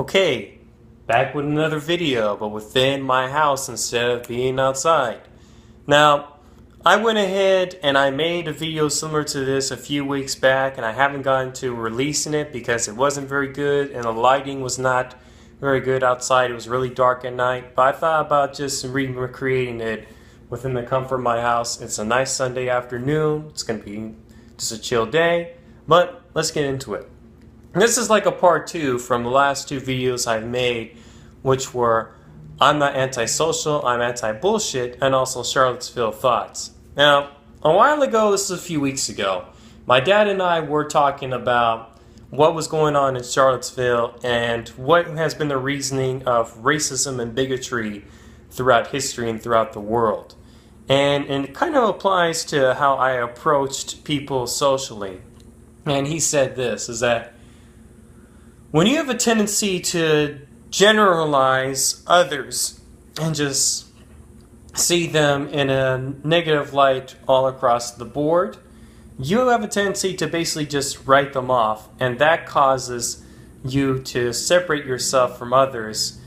Okay, back with another video, but within my house instead of being outside. Now, I went ahead and I made a video similar to this a few weeks back, and I haven't gotten to releasing it because it wasn't very good and the lighting was not very good outside. It was really dark at night, but I thought about just recreating it within the comfort of my house. It's a nice Sunday afternoon. It's going to be just a chill day, but let's get into it. This is like a part 2 from the last 2 videos I've made, which were I'm not antisocial, I'm anti-bullshit, and also Charlottesville thoughts. Now, a while ago, this is a few weeks ago, my dad and I were talking about what was going on in Charlottesville and what has been the reasoning of racism and bigotry throughout history and throughout the world. And it kind of applies to how I approached people socially. And he said this, is that when you have a tendency to generalize others and just see them in a negative light all across the board, you have a tendency to basically just write them off, and that causes you to separate yourself from others,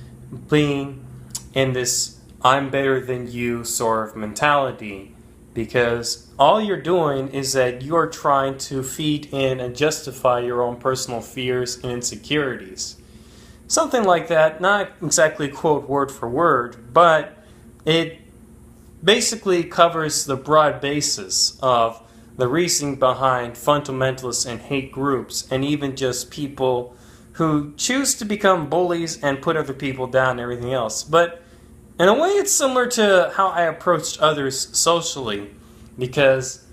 being in this I'm better than you sort of mentality. Because all you're doing is that you're trying to feed in and justify your own personal fears and insecurities. Something like that, not exactly quote word for word, but it basically covers the broad basis of the reasoning behind fundamentalists and hate groups, and even just people who choose to become bullies and put other people down and everything else. But in a way, it's similar to how I approached others socially, because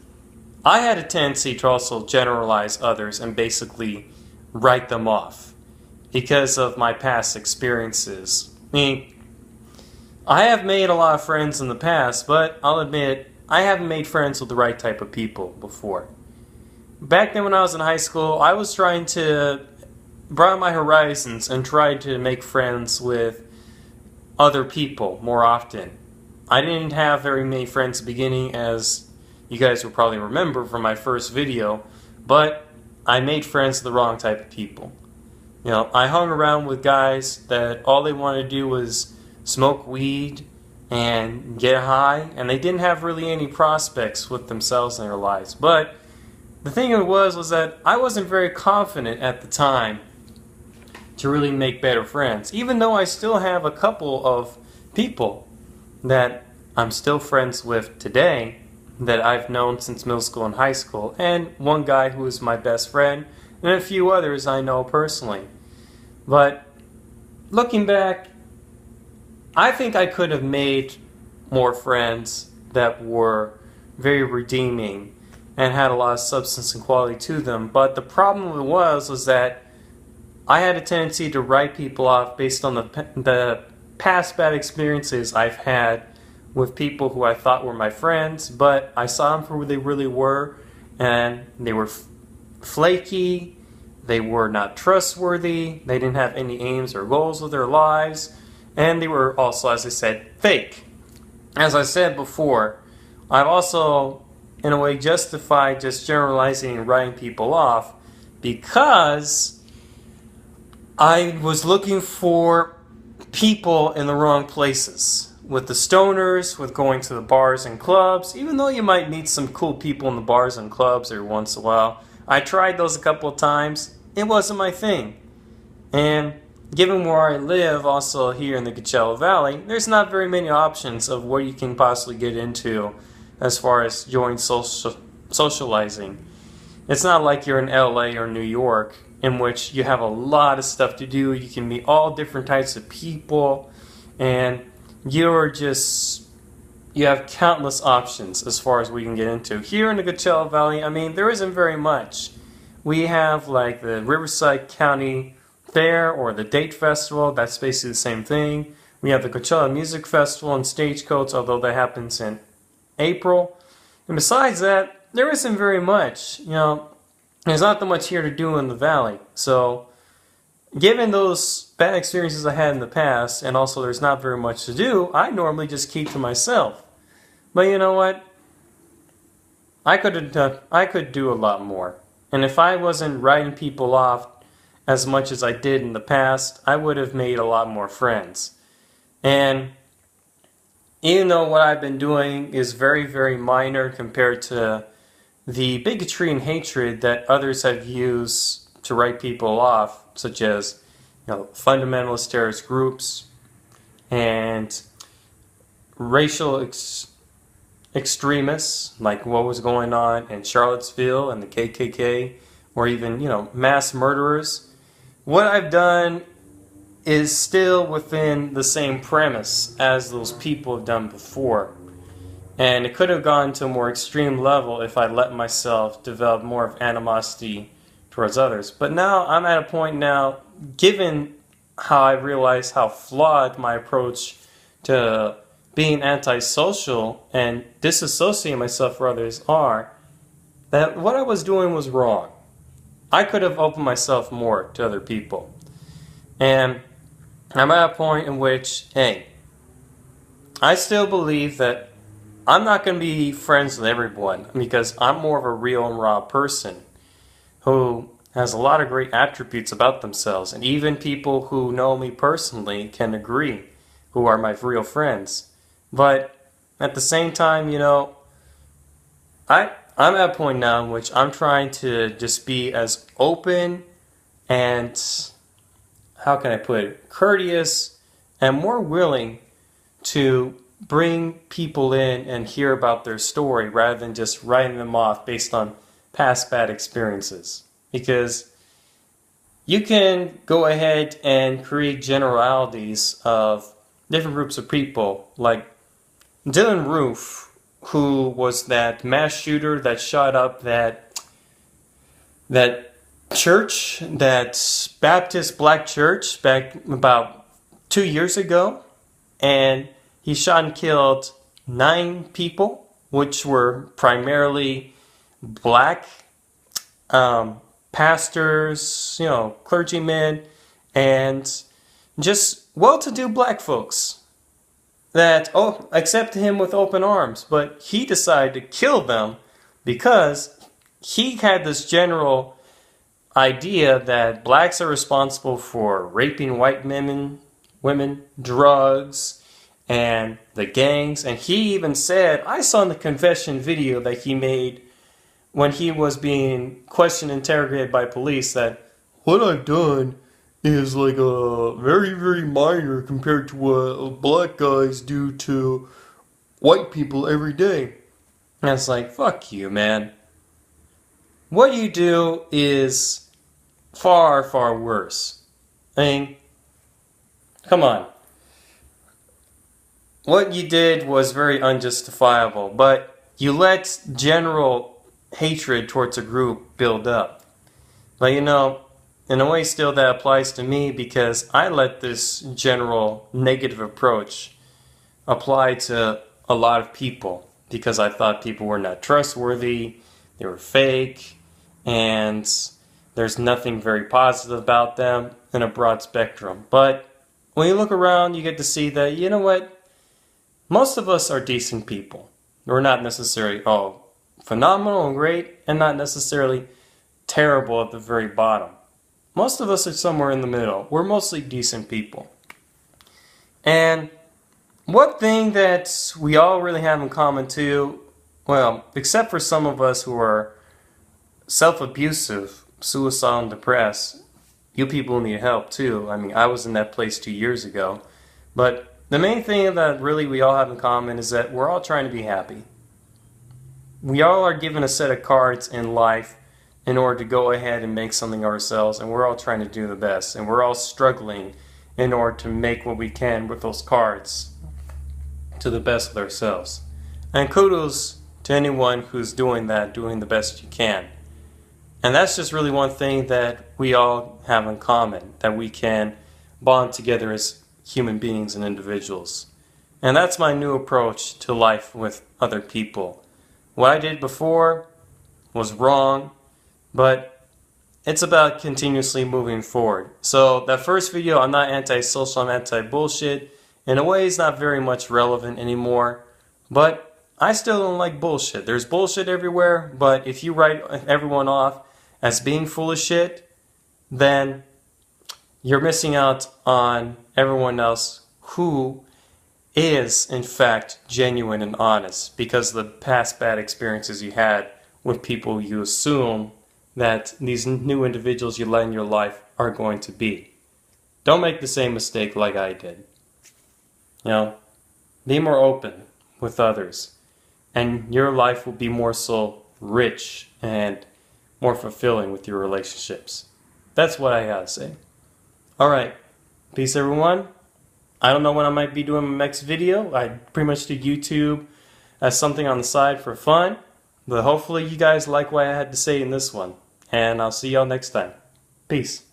I had a tendency to also generalize others and basically write them off because of my past experiences. I mean, I have made a lot of friends in the past, but I'll admit, I haven't made friends with the right type of people before. Back then when I was in high school, I was trying to broaden my horizons and try to make friends with other people more often. I didn't have very many friends at the beginning, as you guys will probably remember from my first video, but I made friends with the wrong type of people. You know, I hung around with guys that all they wanted to do was smoke weed and get high, and they didn't have really any prospects with themselves in their lives. But the thing was that I wasn't very confident at the time to really make better friends, even though I still have a couple of people that I'm still friends with today that I've known since middle school and high school, and one guy who is my best friend, and a few others I know personally. But looking back, I think I could have made more friends that were very redeeming and had a lot of substance and quality to them. But the problem was that I had a tendency to write people off based on the past bad experiences I've had with people who I thought were my friends, but I saw them for who they really were, and they were flaky, they were not trustworthy, they didn't have any aims or goals with their lives, and they were also, as I said, fake. As I said before, I've also, in a way, justified just generalizing and writing people off because I was looking for people in the wrong places. With the stoners, with going to the bars and clubs, even though you might meet some cool people in the bars and clubs every once in a while, I tried those a couple of times. It wasn't my thing. And given where I live, also here in the Coachella Valley, there's not very many options of what you can possibly get into as far as joining socializing. It's not like you're in LA or New York, in which you have a lot of stuff to do. You can meet all different types of people, and you have countless options as far as we can get into. Here in the Coachella Valley, I mean, there isn't very much. We have like the Riverside County Fair or the Date Festival. That's basically the same thing. We have the Coachella Music Festival and Stagecoach, although that happens in April. And besides that, there isn't very much. You know, there's not that much here to do in the valley. So given those bad experiences I had in the past, and also there's not very much to do, I normally just keep to myself. But you know what? I could do a lot more. And if I wasn't writing people off as much as I did in the past, I would have made a lot more friends. And even though what I've been doing is very, very minor compared to the bigotry and hatred that others have used to write people off, such as fundamentalist terrorist groups and racial extremists, like what was going on in Charlottesville and the KKK, or even mass murderers. What I've done is still within the same premise as those people have done before. And it could have gone to a more extreme level if I let myself develop more of animosity towards others. But now I'm at a point now, given how I realize how flawed my approach to being antisocial and disassociating myself from others are, that what I was doing was wrong. I could have opened myself more to other people. And I'm at a point in which, hey, I still believe that I'm not going to be friends with everyone because I'm more of a real and raw person who has a lot of great attributes about themselves. And even people who know me personally can agree, who are my real friends. But at the same time, I'm at a point now in which I'm trying to just be as open and, how can I put it, courteous and more willing to bring people in and hear about their story rather than just writing them off based on past bad experiences. Because you can go ahead and create generalities of different groups of people, like Dylan Roof, who was that mass shooter that shot up that church, that Baptist black church back about 2 years ago, and he shot and killed 9 people, which were primarily black pastors, clergymen, and just well-to-do black folks that accepted him with open arms. But he decided to kill them because he had this general idea that blacks are responsible for raping white women, drugs, and the gangs. And he even said, I saw in the confession video that he made when he was being questioned and interrogated by police, that what I've done is like a very, very minor compared to what black guys do to white people every day. And it's like, fuck you, man. What you do is far, far worse. I mean, come on. What you did was very unjustifiable, but you let general hatred towards a group build up. But in a way still that applies to me because I let this general negative approach apply to a lot of people because I thought people were not trustworthy, they were fake, and there's nothing very positive about them in a broad spectrum. But when you look around, you get to see that, most of us are decent people. We're not necessarily, phenomenal and great, and not necessarily terrible at the very bottom. Most of us are somewhere in the middle. We're mostly decent people. And one thing that we all really have in common too, well, except for some of us who are self-abusive, suicidal, and depressed, you people need help too. I mean, I was in that place 2 years ago. But the main thing that really we all have in common is that we're all trying to be happy. We all are given a set of cards in life in order to go ahead and make something of ourselves, and we're all trying to do the best, and we're all struggling in order to make what we can with those cards to the best of ourselves. And kudos to anyone who's doing that, doing the best you can. And that's just really one thing that we all have in common, that we can bond together as human beings and individuals. And that's my new approach to life with other people. What I did before was wrong, but it's about continuously moving forward. So that first video, I'm not anti-social, I'm anti-bullshit. In a way, it's not very much relevant anymore, but I still don't like bullshit. There's bullshit everywhere, but if you write everyone off as being full of shit, then you're missing out on everyone else who is, in fact, genuine and honest because of the past bad experiences you had with people you assume that these new individuals you let in your life are going to be. Don't make the same mistake like I did. Be more open with others, and your life will be more so rich and more fulfilling with your relationships. That's what I gotta say. Alright, peace everyone. I don't know when I might be doing my next video. I pretty much did YouTube as something on the side for fun, but hopefully you guys like what I had to say in this one. And I'll see y'all next time. Peace.